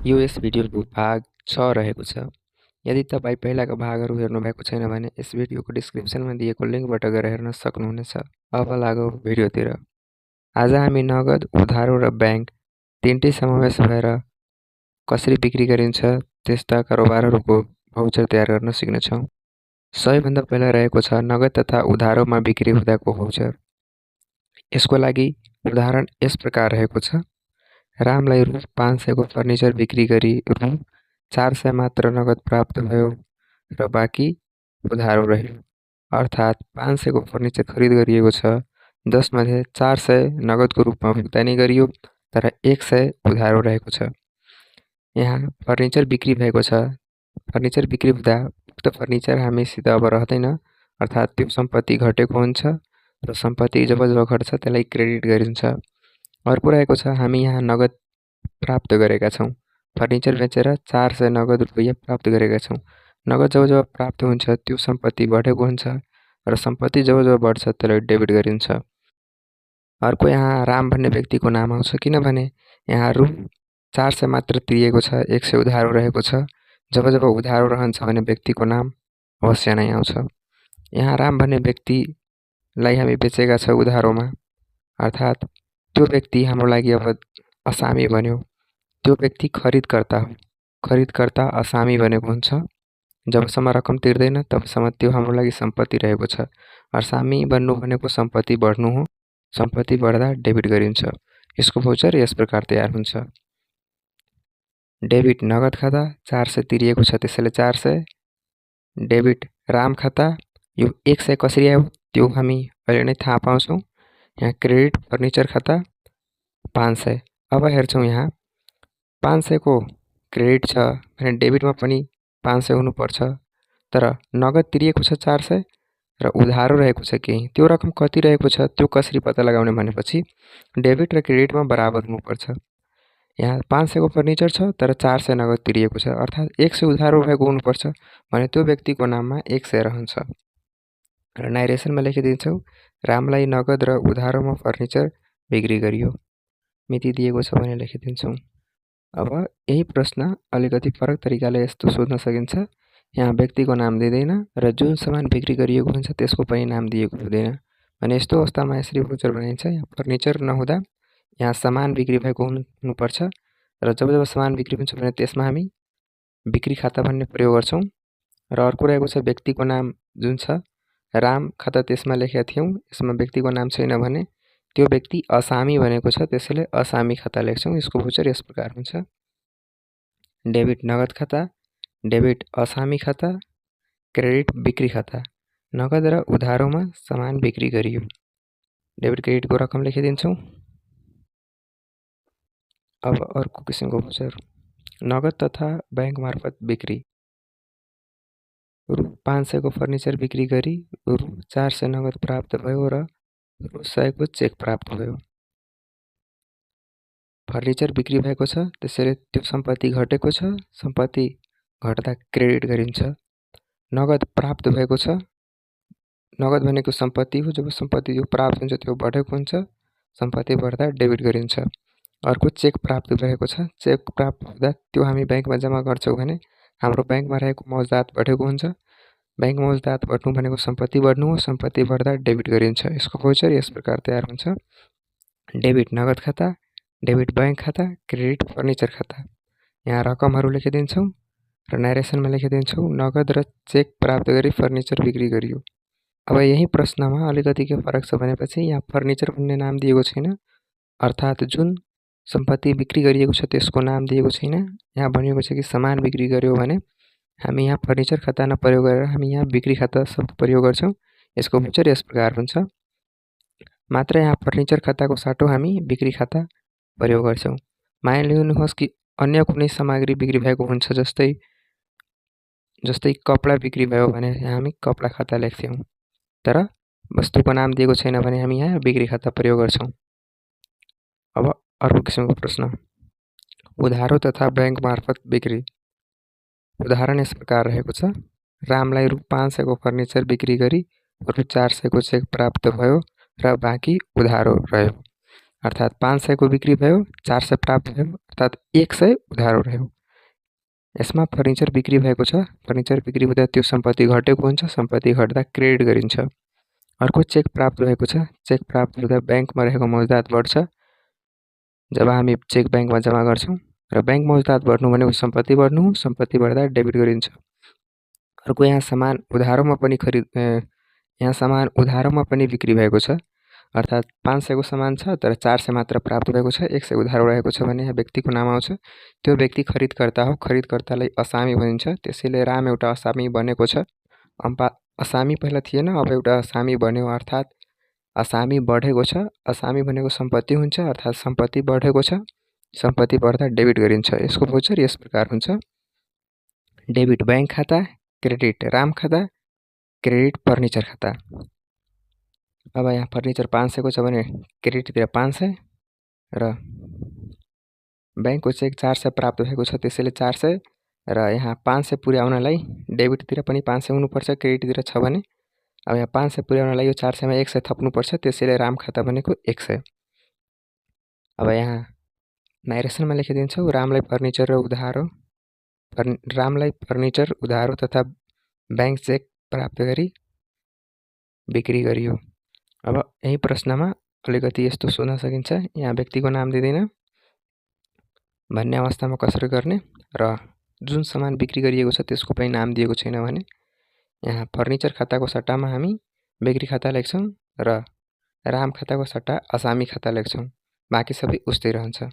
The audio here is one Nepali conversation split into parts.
यो यस भिडियोको भाग 6 रहेको छ। यदि तपाईँ पहिलाका भागहरू हेर्नुभएको छैन भने यस भिडियोको डिस्क्रिप्सनमा दिएको लिङ्कबाट गएर हेर्न सक्नुहुनेछ। अब लागौँ भिडियोतिर। आज हामी नगद, उधारो र ब्याङ्क तीनटै समावेश भएर कसरी बिक्री गरिन्छ त्यस्ता कारोबारहरूको भाउचर तयार गर्न सिक्नेछौँ। सबैभन्दा पहिला रहेको छ नगद तथा उधारोमा बिक्री हुँदाको भाउचर। यसको लागि उदाहरण यस प्रकार रहेको छ। रामलाई रु 500 को फर्निचर बिक्री गरी रु 400 मात्र नगद प्राप्त भयो र बाँकी उधारो रह्यो। अर्थात् 500 को फर्निचर खरिद गरिएको छ, जसमध्ये 400 नगदको रूपमा भुक्तानी गरियो तर 100 उधारो रहेको छ। यहाँ फर्निचर बिक्री भएको छ। फर्निचर बिक्री हुँदा उक्त फर्निचर हामीसित अब रहँदैन, अर्थात् त्यो सम्पत्ति घटेको हुन्छ र सम्पत्ति जब घट्छ त्यसलाई क्रेडिट गरिन्छ। अर्को रहेको छ हामी यहाँ नगद प्राप्त गरेका छौँ। फर्निचर बेचेर 400 नगद रुपैयाँ प्राप्त गरेका छौँ। नगद जब प्राप्त हुन्छ त्यो सम्पत्ति बढेको हुन्छ र सम्पत्ति जब बढ्छ त्यसलाई डेबिट गरिन्छ। अर्को यहाँ राम भन्ने व्यक्तिको नाम आउँछ, किनभने यहाँ रु 400 मात्र तिरिएको छ, 100 उधारो रहेको छ। जब उधारो रहन्छ भने व्यक्तिको नाम अवश्य नै आउँछ। यहाँ राम भन्ने व्यक्तिलाई हामी बेचेका छौँ उधारोमा, अर्थात् त्यो व्यक्ति हाम्रो लागि अब असामी बन्यो। त्यो व्यक्ति खरिदकर्ता हो। खरिदकर्ता असामी बनेको हुन्छ। जबसम्म रकम तिर्दैन तबसम्म त्यो हाम्रो लागि सम्पत्ति रहेको छ। असामी बन्नु भनेको सम्पत्ति बढ्नु हो। सम्पत्ति बढ्दा डेबिट गरिन्छ। यसको भाउचर यस प्रकार तयार हुन्छ। डेबिट नगद खाता 400 तिरिएको छ त्यसैले 400। डेबिट राम खाता, यो 100 कसरी आयो त्यो हामी अहिले नै थाहा पाउँछौँ। यहाँ क्रेडिट फर्निचर खाता 500। अब हेर्छौँ यहाँ 500 को क्रेडिट छ भने डेबिटमा पनि 500 हुनुपर्छ, तर नगद तिरिएको छ 400 र उधारो रहेको छ केही। त्यो रकम कति रहेको छ त्यो कसरी पत्ता लगाउने भनेपछि डेबिट र क्रेडिटमा बराबर हुनुपर्छ। यहाँ 500 को फर्निचर छ तर 400 नगद तिरिएको छ, अर्थात् 100 उधारो भएको हुनुपर्छ भने त्यो व्यक्तिको नाममा 100 रहन्छ। र नारेसनमा लेखिदिन्छौँ रामलाई नगद र उधारोमा फर्निचर बिक्री गरियो। मिति दिएको छ भने लेखिदिन्छौँ। अब यही प्रश्न अलिकति फरक तरिकाले यस्तो सोध्न सकिन्छ। यहाँ व्यक्तिको नाम दिँदैन र जुन सामान बिक्री गरिएको हुन्छ त्यसको पनि नाम दिएको हुँदैन भने यस्तो अवस्थामा यसरी भाउचर बनाइन्छ। यहाँ फर्निचर नहुँदा यहाँ सामान बिक्री भएको हुनुपर्छ र जब सामान बिक्री हुन्छ भने त्यसमा हामी बिक्री खाता भन्ने प्रयोग गर्छौँ। र अर्को रहेको छ व्यक्तिको नाम जुन छ राम खाता त्यसमा लेखेका थियौँ, यसमा व्यक्तिको नाम छैन भने त्यो व्यक्ति असामी बनेको छ, त्यसैले असामी खाता लेख्छौँ। यसको भाउचर यस प्रकार हुन्छ। डेबिट नगद खाता, डेबिट असामी खाता, क्रेडिट बिक्री खाता। नगद र उधारोमा सामान बिक्री गरियो। डेबिट क्रेडिटको रकम लेखिदिन्छौँ। अब अर्को किसिमको भाउचर नगद तथा ब्याङ्क मार्फत बिक्री। रु 500 को फर्निचर बिक्री गरी रु 400 नगद प्राप्त भयो र रु 100 को चेक प्राप्त भयो। फर्निचर बिक्री भएको छ त्यसैले त्यो सम्पत्ति घटेको छ, सम्पत्ति घट्दा क्रेडिट गरिन्छ। नगद प्राप्त भएको छ, नगद भनेको सम्पत्ति हो। जब सम्पत्ति त्यो प्राप्त हुन्छ त्यो बढेको हुन्छ, सम्पत्ति बढ्दा डेबिट गरिन्छ। अर्को चेक प्राप्त भएको छ, चेक प्राप्त हुँदा त्यो हामी ब्याङ्कमा जम्मा गर्छौँ भने हाम्रो ब्याङ्कमा रहेको मौजदात बढेको हुन्छ। ब्याङ्क मौजदात बढ्नु भनेको सम्पत्ति बढ्नु हो। सम्पत्ति बढ्दा डेबिट गरिन्छ। यसको भाउचर यस प्रकार तयार हुन्छ। डेबिट नगद खाता, डेबिट ब्याङ्क खाता, क्रेडिट फर्निचर खाता। यहाँ रकमहरू लेखिदिन्छौँ र नारेसनमा लेखिदिन्छौँ नगद र चेक प्राप्त गरी फर्निचर बिक्री गरियो। अब यही प्रश्नमा अलिकति के फरक छ भनेपछि यहाँ फर्निचर भन्ने नाम दिएको छैन, अर्थात् जुन सम्पत्ति बिक्री गरिएको छ त्यसको नाम दिएको छैन। यहाँ भनिएको छ कि सामान बिक्री गर्यो भने हामी यहाँ फर्निचर खाता नप्रयोग गरेर हामी यहाँ बिक्री खाता शब्द प्रयोग गर्छौँ। यसको भाउचर यस प्रकार हुन्छ। मात्र यहाँ फर्निचर खाताको साटो हामी बिक्री खाता प्रयोग गर्छौँ। मानिलिनुहोस् कि अन्य कुनै सामग्री बिक्री भएको हुन्छ, जस्तै कपडा बिक्री भयो भने यहाँ हामी कपडा खाता लेख्छौँ, तर वस्तुको नाम दिएको छैन भने हामी यहाँ बिक्री खाता प्रयोग गर्छौँ। अब अर्को किसिमको प्रश्न उधारो तथा ब्याङ्क मार्फत बिक्री। उदाहरण यस प्रकार रहेको छ। रामलाई रु 500 को फर्निचर बिक्री गरी रु 400 को चेक प्राप्त भयो र बाँकी उधारो रह्यो। अर्थात् 500 को बिक्री भयो, 400 प्राप्त भयो, अर्थात् 100 उधारो रह्यो। यसमा फर्निचर बिक्री भएको छ। फर्निचर बिक्री हुँदा त्यो सम्पत्ति घटेको हुन्छ। सम्पत्ति घट्दा क्रेडिट गरिन्छ। अर्को चेक प्राप्त भएको छ। चेक प्राप्त हुँदा ब्याङ्कमा रहेको मौजुदात बढ्छ। जब हामी चेक ब्याङ्कमा जम्मा गर्छौँ र ब्याङ्क मौजुदात बढ्नु भनेको सम्पत्ति बढ्नु हो। सम्पत्ति बढ्दा डेबिट गरिन्छ। अर्को यहाँ सामान उधारोमा पनि बिक्री भएको छ। अर्थात् 500 को सामान छ तर 400 मात्र प्राप्त भएको छ। 100 उधारो रहेको छ भने यहाँ व्यक्तिको नाम आउँछ। त्यो व्यक्ति खरिदकर्ता हो। खरिदकर्तालाई असामी भनिन्छ। त्यसैले राम एउटा असामी बनेको छ। असामी पहिला थिएन, अब एउटा असामी बन्यो। अर्थात् असामी बढेको छ। असामी भनेको सम्पत्ति हुन्छ। अर्थात् सम्पत्ति बढेको छ। सम्पत्ति बढ्दा डेबिट गरिन्छ। यसको भोचर यस प्रकार हुन्छ। डेबिट ब्याङ्क खाता, क्रेडिट राम खाता, क्रेडिट फर्निचर खाता। अब यहाँ फर्निचर 500 को छ भने क्रेडिटतिर 500 र ब्याङ्कको चेक 400 प्राप्त भएको छ। त्यसैले 400 र यहाँ 500 पुर्याउनलाई डेबिटतिर पनि 500 हुनुपर्छ। क्रेडिटतिर छ भने अब यहाँ 500 पुर्याउनलाई यो 400 मा 100 थप्नुपर्छ। त्यसैले राम खाता भनेको 100। अब यहाँ नारेसनमा लेखिदिन्छौँ। रामलाई फर्निचर उधारो तथा ब्याङ्क चेक प्राप्त गरी बिक्री गरियो। अब यही प्रश्नमा अलिकति यस्तो सोध्न सकिन्छ। यहाँ व्यक्तिको नाम दिँदैन भन्ने अवस्थामा कसरी गर्ने र जुन सामान बिक्री गरिएको छ त्यसको पनि नाम दिएको छैन भने यहाँ फर्निचर खाताको सट्टामा हामी बिक्री खाता लेख्छौँ र राम खाताको सट्टा असामी खाता लेख्छौँ। बाँकी सबै उस्तै रहन्छ।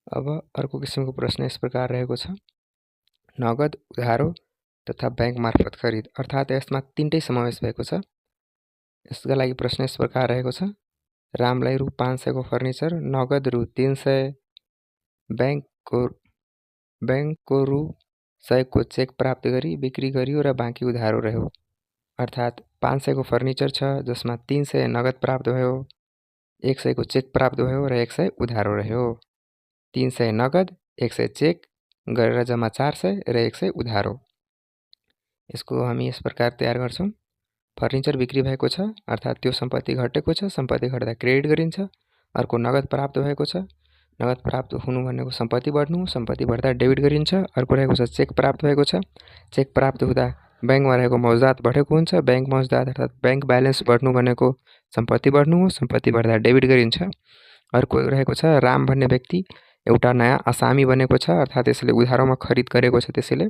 अब अर्को किसिमको प्रश्न यस प्रकार रहेको छ। नगद, उधारो तथा ब्याङ्क मार्फत खरिद। अर्थात् यसमा 3टै समावेश भएको छ। यसका लागि प्रश्न यस प्रकार रहेको छ। रामलाई रु 500 को फर्निचर, नगद रु 300, ब्याङ्कको रु 100 को चेक प्राप्त गरी बिक्री गरियो र बाँकी उधारो रह्यो। अर्थात् 500 को फर्निचर छ जसमा 300 नगद प्राप्त भयो, 100 को चेक प्राप्त भयो र 100 उधारो रह्यो। 300 नगद, 100 चेक गरेर जम्मा 400 र 100 उधारो। यसको हामी यस प्रकार तयार गर्छौँ। फर्निचर बिक्री भएको छ अर्थात् त्यो सम्पत्ति घटेको छ। सम्पत्ति घट्दा क्रेडिट गरिन्छ। अर्को नगद प्राप्त भएको छ। नगद प्राप्त हुनु भनेको सम्पत्ति बढ्नु हो। सम्पत्ति बढ्दा डेबिट गरिन्छ। अर्को रहेको छ चेक प्राप्त भएको छ। चेक प्राप्त हुँदा ब्याङ्कमा रहेको मौजुदात बढेको हुन्छ। ब्याङ्क मौजुदात अर्थात् ब्याङ्क ब्यालेन्स बढ्नु भनेको सम्पत्ति बढ्नु हो। सम्पत्ति बढ्दा डेबिट गरिन्छ। अर्को रहेको छ राम भन्ने व्यक्ति एउटा नयाँ असामी बनेको छ। अर्थात् यसले उधारोमा खरिद गरेको छ। त्यसैले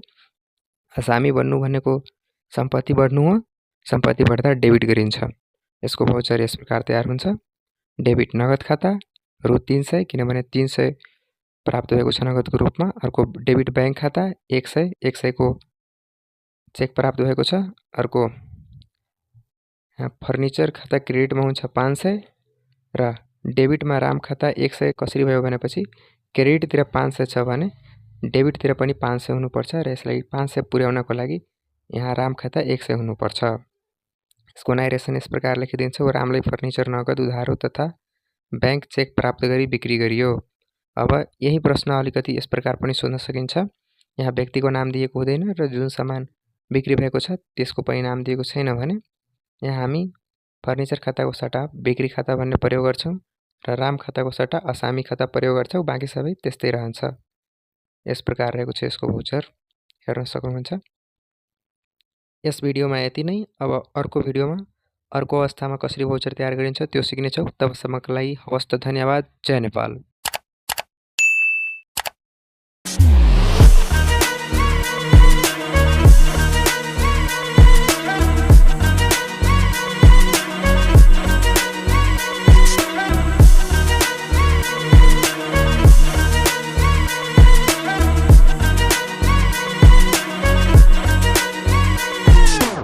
असामी बन्नु भनेको सम्पत्ति बढ्नु हो। सम्पत्ति बढ्दा डेबिट गरिन्छ। यसको भोचर यस प्रकार तयार हुन्छ। डेबिट नगद खाता रु 300 किनभने 300 प्राप्त भएको छ नगदको रूपमा। अर्को डेबिट ब्याङ्क खाता 100 को चेक प्राप्त भएको छ। अर्को यहाँ फर्निचर खाता क्रेडिटमा हुन्छ 500 र डेबिटमा राम खाता 100 कसरी भयो भनेपछि क्रेडिटतिर 500 छ भने डेबिटतिर पनि 500 हुनुपर्छ र यसलाई 500 पुर्याउनको लागि यहाँ राम खाता 100 हुनुपर्छ। यसको नारेसन यस प्रकार लेखिदिन्छौँ। रामलाई फर्निचर, नगद, उधारो तथा ब्याङ्क चेक प्राप्त गरी बिक्री गरियो। अब यही प्रश्न अलिकति यस प्रकार पनि सोध्न सकिन्छ। यहाँ व्यक्तिको नाम दिएको हुँदैन र जुन सामान बिक्री भएको छ त्यसको पनि नाम दिएको छैन भने यहाँ हामी फर्निचर खाताको सट्टा बिक्री खाता भन्ने प्रयोग गर्छौँ र राम खाताको सट्टा असामी खाता प्रयोग गर्छौँ। बाँकी सबै त्यस्तै रहन्छ। यस प्रकार रहेको छ यसको भोचर, हेर्न सक्नुहुन्छ। यस भिडियोमा यति नै। अब अर्को भिडियोमा अर्को अवस्थामा कसरी भोचर तयार गरिन्छ त्यो सिक्नेछौँ। तबसम्मका लागि हवस् त धन्यवाद। जय नेपाल।